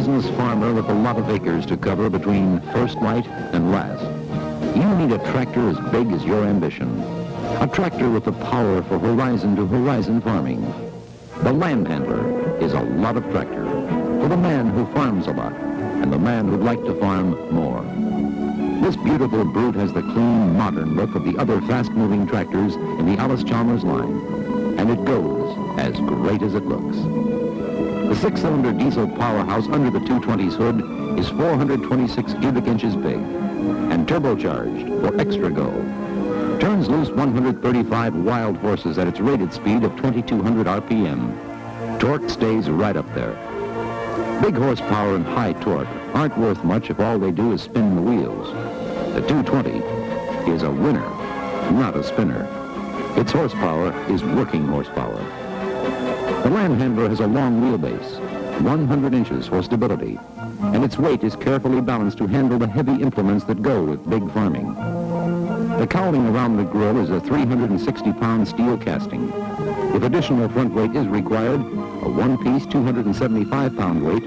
business farmer with a lot of acres to cover between first light and last. You need a tractor as big as your ambition. A tractor with the power for horizon to horizon farming. The Landhandler is a lot of tractor for the man who farms a lot and the man who'd like to farm more. This beautiful brute has the clean, modern look of the other fast-moving tractors in the Allis Chalmers line, and it goes as great as it looks. The six-cylinder diesel powerhouse under the 220's hood is 426 cubic inches big and turbocharged for extra go. Turns loose 135 wild horses at its rated speed of 2,200 RPM. Torque stays right up there. Big horsepower and high torque aren't worth much if all they do is spin the wheels. The 220 is a winner, not a spinner. Its horsepower is working horsepower. The Landhandler has a long wheelbase, 100 inches for stability, and its weight is carefully balanced to handle the heavy implements that go with big farming. The cowling around the grill is a 360-pound steel casting. If additional front weight is required, a one-piece 275-pound weight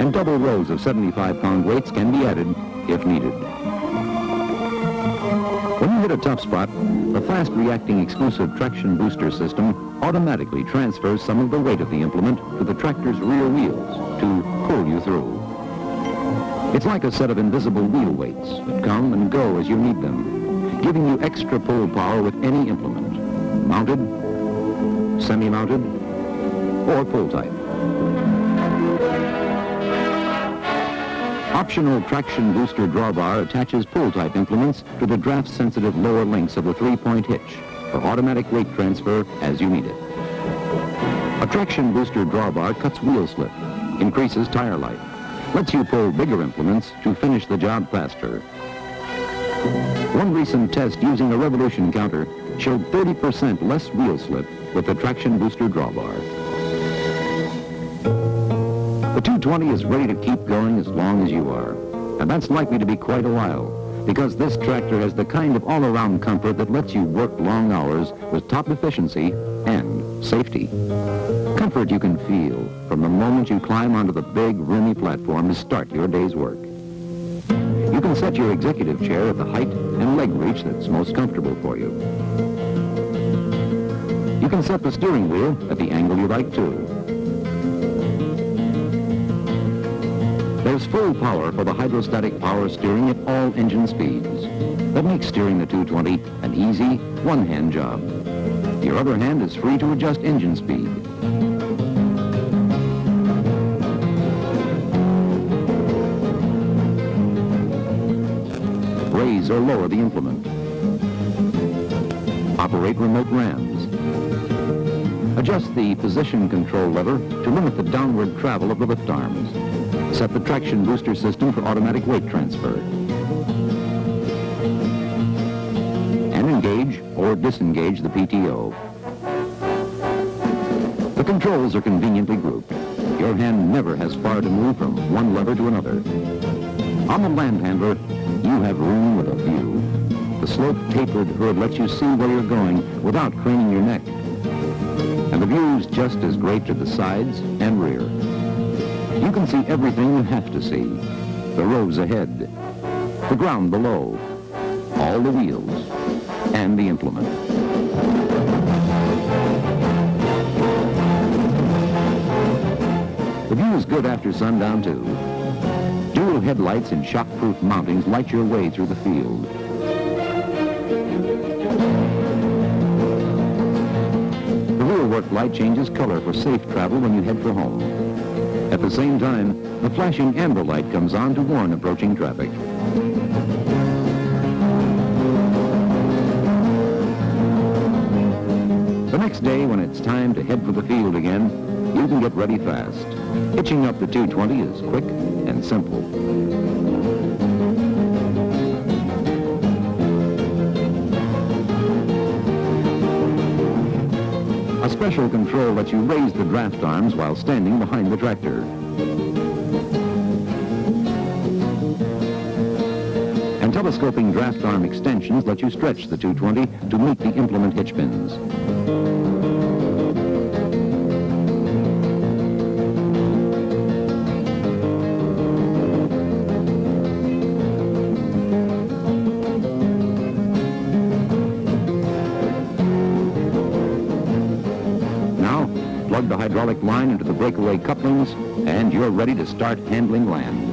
and double rows of 75-pound weights can be added if needed. When you hit a tough spot, the fast-reacting exclusive traction booster system automatically transfers some of the weight of the implement to the tractor's rear wheels to pull you through. It's like a set of invisible wheel weights that come and go as you need them, giving you extra pull power with any implement, mounted, semi-mounted, or pull type. Optional traction booster drawbar attaches pull-type implements to the draft-sensitive lower links of the three-point hitch for automatic weight transfer as you need it. A traction booster drawbar cuts wheel slip, increases tire life, lets you pull bigger implements to finish the job faster. One recent test using a revolution counter showed 30% less wheel slip with the traction booster drawbar. The 220 is ready to keep going as long as you are, and that's likely to be quite a while, because this tractor has the kind of all-around comfort that lets you work long hours with top efficiency and safety. Comfort you can feel from the moment you climb onto the big, roomy platform to start your day's work. You can set your executive chair at the height and leg reach that's most comfortable for you. You can set the steering wheel at the angle you like too. There's full power for the hydrostatic power steering at all engine speeds. That makes steering the 220 an easy, one-hand job. Your other hand is free to adjust engine speed. Raise or lower the implement. Operate remote rams. Adjust the position control lever to limit the downward travel of the lift arms. Set the traction booster system for automatic weight transfer. And engage or disengage the PTO. The controls are conveniently grouped. Your hand never has far to move from one lever to another. On the Landhandler, you have room with a view. The slope-tapered hood lets you see where you're going without craning your neck. And the view's just as great to the sides and rear. You can see everything you have to see. The roads ahead, the ground below, all the wheels, and the implement. The view is good after sundown, too. Dual headlights and shock-proof mountings light your way through the field. The rear work light changes color for safe travel when you head for home. At the same time, the flashing amber light comes on to warn approaching traffic. The next day, when it's time to head for the field again, you can get ready fast. Hitching up the 220 is quick and simple. A special control lets you raise the draft arms while standing behind the tractor. And telescoping draft arm extensions let you stretch the 220 to meet the implement hitch pins. Plug the hydraulic line into the breakaway couplings, and you're ready to start handling land.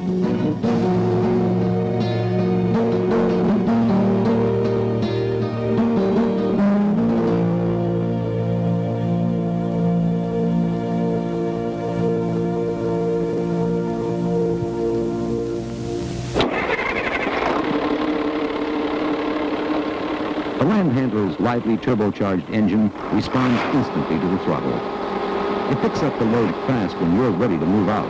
The Landhandler's lively turbocharged engine responds instantly to the throttle. It picks up the load fast when you're ready to move out.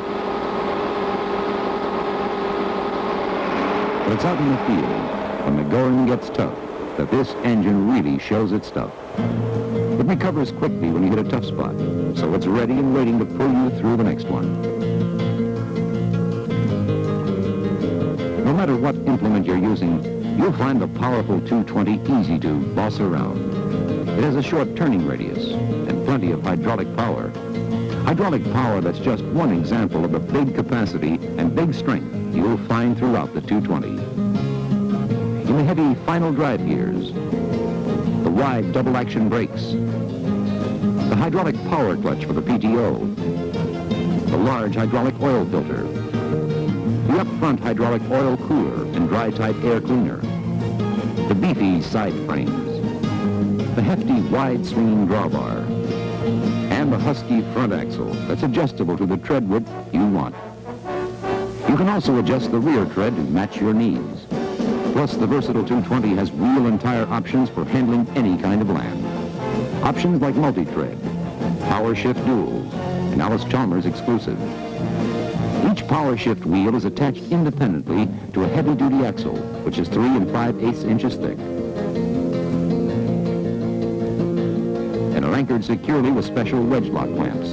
But it's out in the field, when the going gets tough, that this engine really shows its stuff. It recovers quickly when you hit a tough spot, so it's ready and waiting to pull you through the next one. No matter what implement you're using, you'll find the powerful 220 easy to boss around. It has a short turning radius and plenty of hydraulic power. Hydraulic power that's just one example of the big capacity and big strength you'll find throughout the 220. In the heavy final drive gears, the wide double-action brakes, the hydraulic power clutch for the PTO, the large hydraulic oil filter, the up-front hydraulic oil cooler and dry-type air cleaner, the beefy side frames, the hefty wide-swinging drawbar, and the husky front axle that's adjustable to the tread width you want. You can also adjust the rear tread to match your needs. Plus, the versatile 220 has wheel and tire options for handling any kind of land. Options like multi-tread, power shift duals, and Allis Chalmers exclusive. Each power shift wheel is attached independently to a heavy-duty axle, which is 3 5/8 inches thick, and are anchored securely with special wedge lock clamps.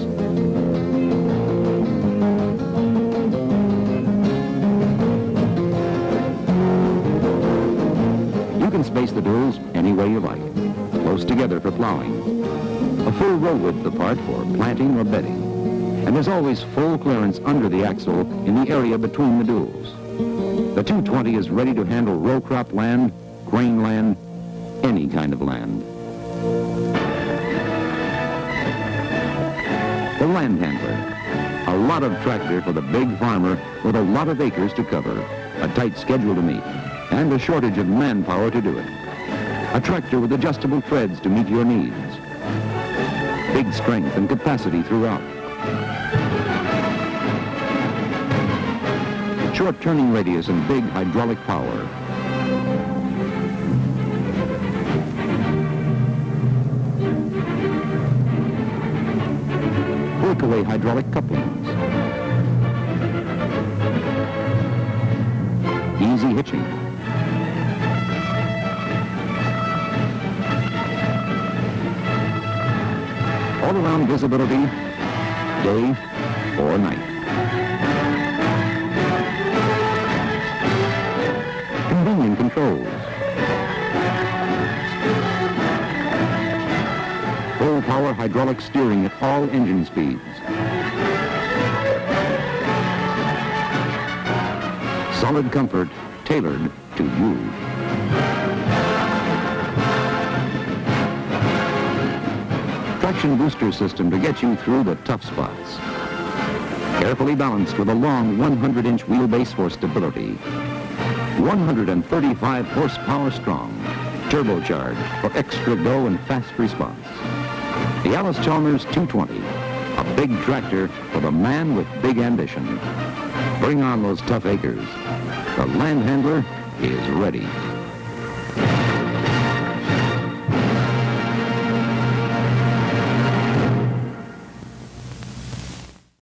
You can space the duals any way you like, close together for plowing, a full row width apart for planting or bedding. And there's always full clearance under the axle in the area between the duals. The 220 is ready to handle row crop land, grain land, any kind of land. The Landhandler, a lot of tractor for the big farmer with a lot of acres to cover, a tight schedule to meet, and a shortage of manpower to do it. A tractor with adjustable treads to meet your needs. Big strength and capacity throughout. Short turning radius and big hydraulic power. Breakaway hydraulic couplings. Easy hitching. All-around visibility, day or night. Convenient controls. Full power hydraulic steering at all engine speeds. Solid comfort tailored to you. Traction booster system to get you through the tough spots. Carefully balanced with a long 100-inch wheelbase for stability. 135 horsepower strong, turbocharged for extra go and fast response. The Allis Chalmers 220, a big tractor for the man with big ambition. Bring on those tough acres. The Landhandler is ready.